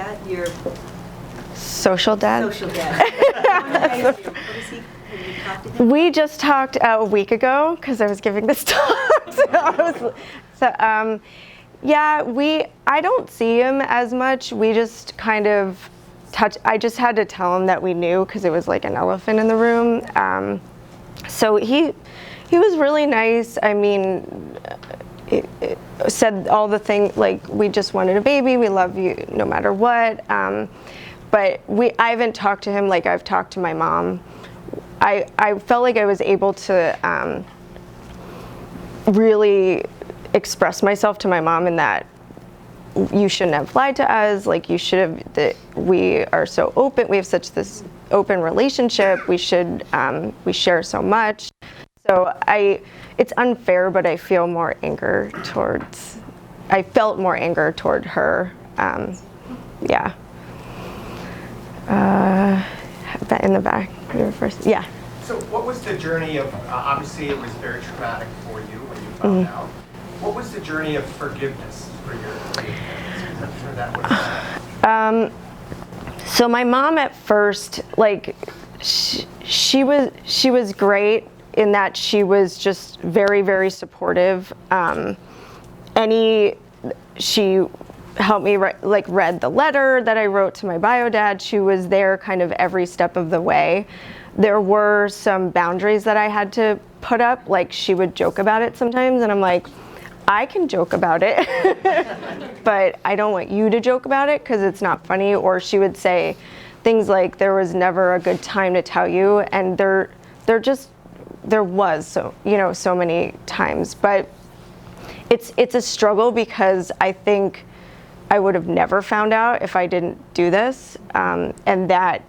dad? Your social dad? social dad. What is he? Have you talked to him? We just talked a week ago because I was giving this talk. I don't see him as much. We just kind of I just had to tell him that we knew because it was like an elephant in the room. So he was really nice. I mean, it said all the things, like, we just wanted a baby, we love you no matter what. But I haven't talked to him like I've talked to my mom. I felt like I was able to really express myself to my mom in that you shouldn't have lied to us, like you should have, that we are so open, we have such this open relationship, we share so much. So it's unfair, but I feel more anger I felt more anger toward her. Yeah. In the back, you were first. Yeah. So what was the journey of, obviously it was very traumatic for you when you found out. What was the journey of forgiveness for your parents? I'm sure that was... So my mom at first, like, she was great in that she was just very, very supportive. She helped me read the letter that I wrote to my bio dad. She was there kind of every step of the way. There were some boundaries that I had to put up, like she would joke about it sometimes, and I'm like, I can joke about it, but I don't want you to joke about it because it's not funny. Or she would say things like, there was never a good time to tell you, and there was so many times. But it's a struggle because I think I would have never found out if I didn't do this, and that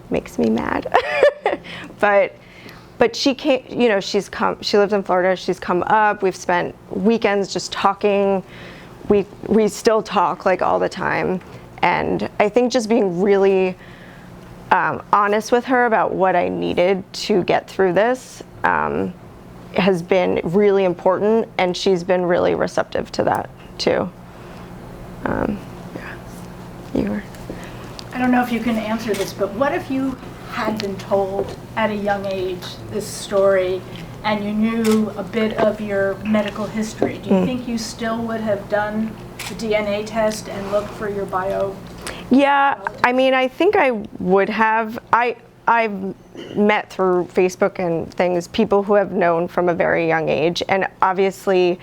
makes me mad. But she came, she lives in Florida, she's come up, we've spent weekends just talking, we still talk like all the time, and I think just being really honest with her about what I needed to get through this has been really important, and she's been really receptive to that too. I don't know if you can answer this, but what if you had been told at a young age this story and you knew a bit of your medical history? Do you think you still would have done the DNA test and looked for your bio? Yeah, I mean, I think I would have. I've met through Facebook and things people who have known from a very young age, and obviously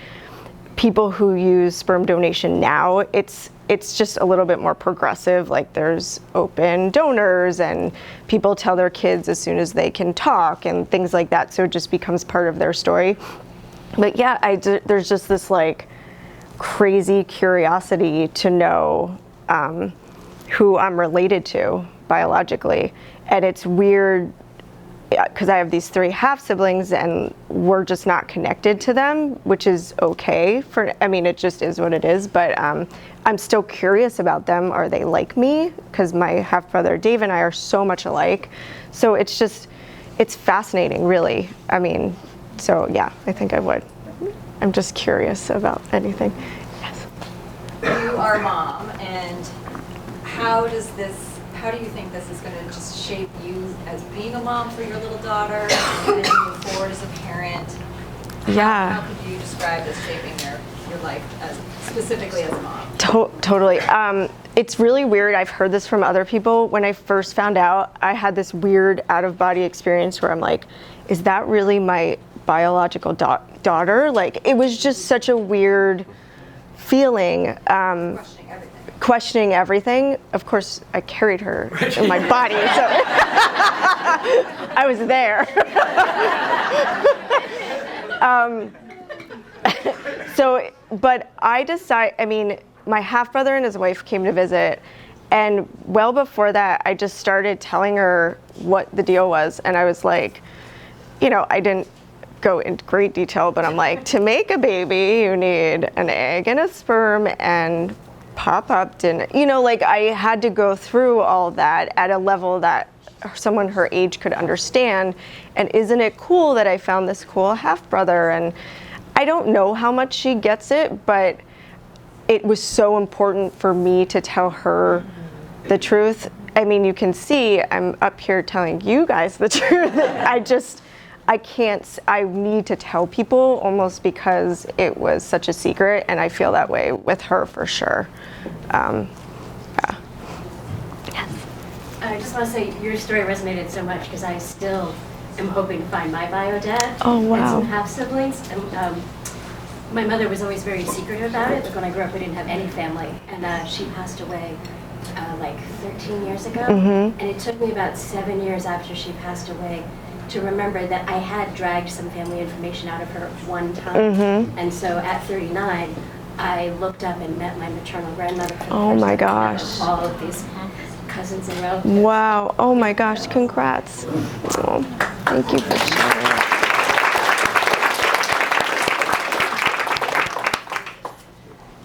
people who use sperm donation now, it's just a little bit more progressive. Like, there's open donors and people tell their kids as soon as they can talk and things like that, so it just becomes part of their story. But yeah, there's just this like crazy curiosity to know who I'm related to biologically. And it's weird because I have these 3 half siblings and we're just not connected to them, which is okay it just is what it is, but I'm still curious about them. Are they like me? Because my half brother Dave and I are so much alike. So it's fascinating, really. I mean, so yeah, I think I would. I'm just curious about anything. Yes. You are a mom, and how do you think this is going to just shape you as being a mom for your little daughter and then move forward as a parent? Yeah. How could you describe this shaping your life specifically as a mom? Totally. It's really weird. I've heard this from other people. When I first found out, I had this weird out-of-body experience where I'm like, is that really my biological daughter? Like, it was just such a weird feeling. Questioning everything. Of course, I carried her in my body, so I was there. But my half brother and his wife came to visit, and well before that, I just started telling her what the deal was, and I was like, I didn't go into great detail, but I'm like, to make a baby, you need an egg and a sperm and pop-up dinner. I had to go through all that at a level that someone her age could understand. And isn't it cool that I found this cool half-brother? And I don't know how much she gets it, but it was so important for me to tell her the truth, I mean, you can see I'm up here telling you guys the truth. I can't, I need to tell people almost because it was such a secret, and I feel that way with her for sure. Yeah. Yes. I just want to say your story resonated so much because I still am hoping to find my bio dad. Oh, wow. And some half siblings. And my mother was always very secretive about it. Like when I grew up, we didn't have any family, and she passed away like 13 years ago. And it took me about 7 years after she passed away to remember that I had dragged some family information out of her one time. And so at 39, I looked up and met my maternal grandmother for the Oh first my time. gosh. All of these cousins and relatives. Wow. Oh my gosh. Congrats. Oh, thank you for sharing.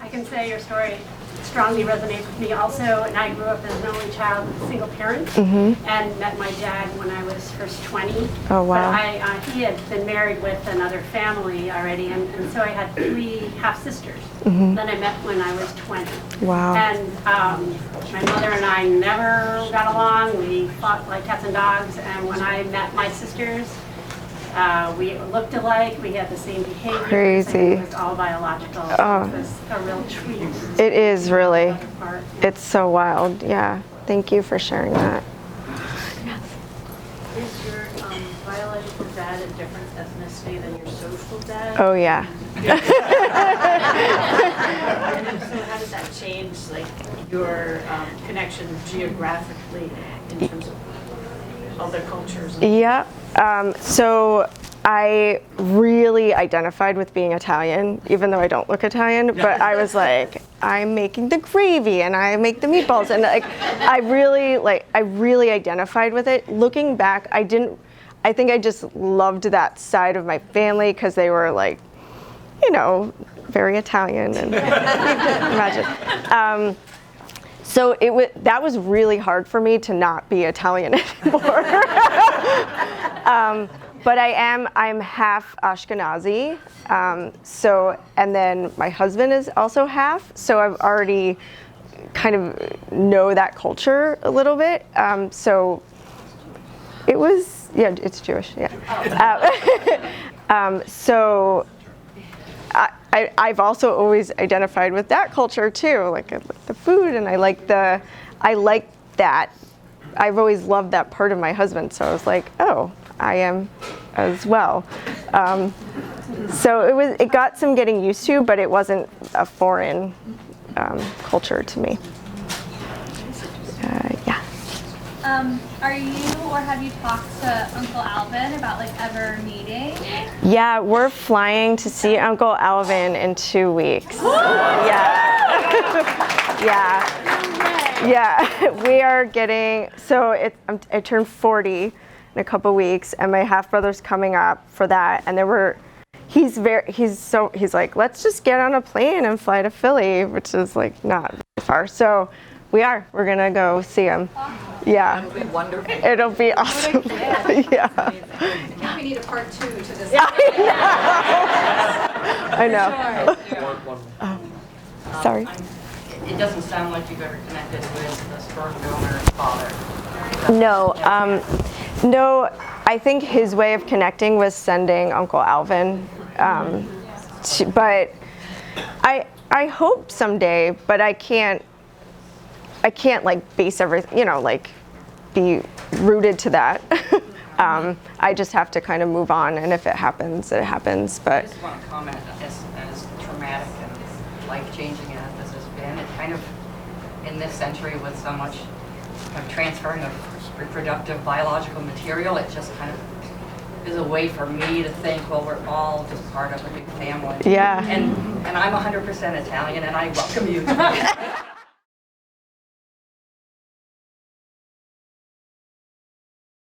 I can say your story strongly resonates with me also, and I grew up as an only child with a single parent, and met my dad when I was first 20. Oh, wow. But he had been married with another family already, and so I had 3 half-sisters. Then I met when I was 20. Wow. And my mother and I never got along. We fought like cats and dogs, and when I met my sisters, we looked alike, we had the same behavior. Crazy. It was all biological. Oh. It was a real treat. It is really. Apart. It's so wild. Yeah. Thank you for sharing that. Is your biological dad a different ethnicity than your social dad? Oh, yeah. And so how does that change like your connection geographically in terms of other cultures? Yeah. So I really identified with being Italian, even though I don't look Italian, but I was like, I'm making the gravy and I make the meatballs, and I really identified with it. Looking back, I think I just loved that side of my family because they were like, you know, very Italian, and you can imagine. So that was really hard for me to not be Italian anymore. But I'm half Ashkenazi. And then my husband is also half. So I've already kind of know that culture a little bit. So it was, yeah, it's Jewish, yeah. So I've also always identified with that culture too. Like I like the food, and I like that. I've always loved that part of my husband. So I was like, oh, I am as well. So it got some getting used to, but it wasn't a foreign culture to me. Yeah. Are you or have you talked to Uncle Alvin about like ever meeting? Yeah, we're flying to see Uncle Alvin in 2 weeks. Yeah. Yeah, we are getting, so I turned 40 in a couple weeks, and my half brother's coming up for that, and he's like, let's just get on a plane and fly to Philly, which is like not very far. So we're gonna go see him. Yeah. It'll be wonderful. It'll be awesome. Yeah. I think we need a part 2 to this. I know. Sorry. It doesn't sound like you've ever connected with the sperm donor father. No, no. I think his way of connecting was sending Uncle Alvin, but I hope someday. But I can't like base everything, like be rooted to that. I just have to kind of move on, and if it happens, it happens. But I just want to comment as traumatic and life-changing as this has been. It kind of, in this century with so much kind of transferring of reproductive biological material, it just kind of is a way for me to think, well, we're all just part of a big family. yeah. And I'm 100% Italian, and I welcome you.